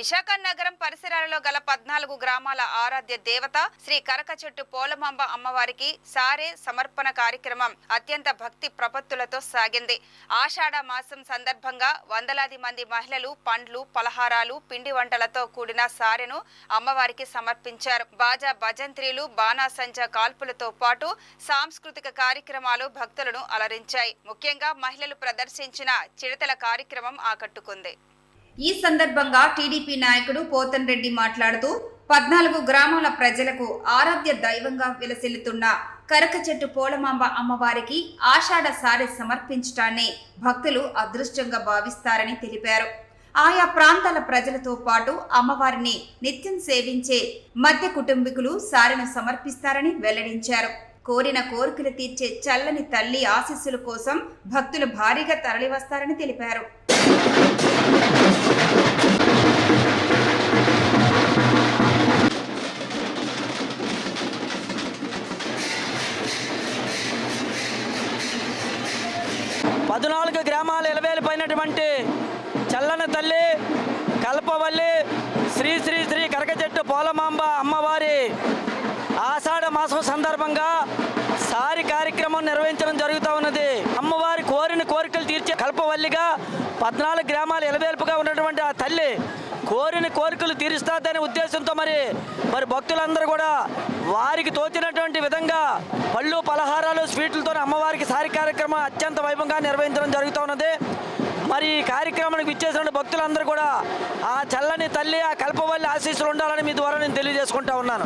విశాఖ నగరం పరిసరాలలో గల 14 గ్రామాల ఆరాధ్య దేవత శ్రీ కరకచెట్టు పోలమాంబ అమ్మవారికి సారే సమర్పణ కార్యక్రమం అత్యంత భక్తి ప్రపత్తులతో సాగింది. ఆషాఢ మాసం సందర్భంగా వందలాది మంది మహిళలు పండ్లు, పలహారాలు, పిండి వంటలతో కూడిన సారెను అమ్మవారికి సమర్పించారు. బాజా భజంత్రీలు, బాణాసంచా కాల్పులతో పాటు సాంస్కృతిక కార్యక్రమాలు భక్తులను అలరించాయి. ముఖ్యంగా మహిళలు ప్రదర్శించిన చిడతల కార్యక్రమం ఆకట్టుకుంది. ఈ సందర్భంగా టీడీపీ నాయకుడు పోతన్ రెడ్డి మాట్లాడుతూ 14 గ్రామాల ప్రజలకు ఆరాధ్య దైవంగా విలసిల్లుతున్న కరకచెట్టు పోలమాంబ అమ్మవారికి ఆషాఢ సారె సమర్పించడాన్ని భక్తులు అదృష్టంగా భావిస్తారని తెలిపారు. ఆయా ప్రాంతాల ప్రజలతో పాటు అమ్మవారిని నిత్యం సేవించే మధ్య కుటుంబీకులు సారెను సమర్పిస్తారని వెల్లడించారు. కోరిన కోరికలు తీర్చే చల్లని తల్లి ఆశీస్సుల కోసం భక్తులు భారీగా తరలివస్తారని తెలిపారు. పద్నాలుగు గ్రామాలు ఎలవేలిపోయినటువంటి చల్లని తల్లి కల్పవల్లి శ్రీ శ్రీ శ్రీ కరకచెట్టు పోలమాంబ అమ్మవారి ఆషాఢ మాసం సందర్భంగా సారి కార్యక్రమం నిర్వహించడం జరుగుతూ ఉన్నది. అమ్మవారి కోరిన కోరికలు తీర్చే కల్పవల్లిగా 14 గ్రామాలు ఎలవేల్పుగా ఉన్నటువంటి ఆ తల్లి కోరిన కోరికలు తీరుస్తాదనే ఉద్దేశంతో మరి భక్తులందరూ కూడా వారికి తోచినటువంటి విధంగా పళ్ళు, పలహారాలు, స్వీట్లతో అమ్మవారికి సారి కార్యక్రమం అత్యంత వైభవంగా నిర్వహించడం జరుగుతూ ఉన్నది. మరి ఈ కార్యక్రమానికి ఇచ్చేసిన భక్తులందరూ కూడా ఆ చల్లని తల్లి, ఆ కల్పవల్లి ఆశీస్సులు ఉండాలని మీ ద్వారా నేను తెలియజేసుకుంటా ఉన్నాను.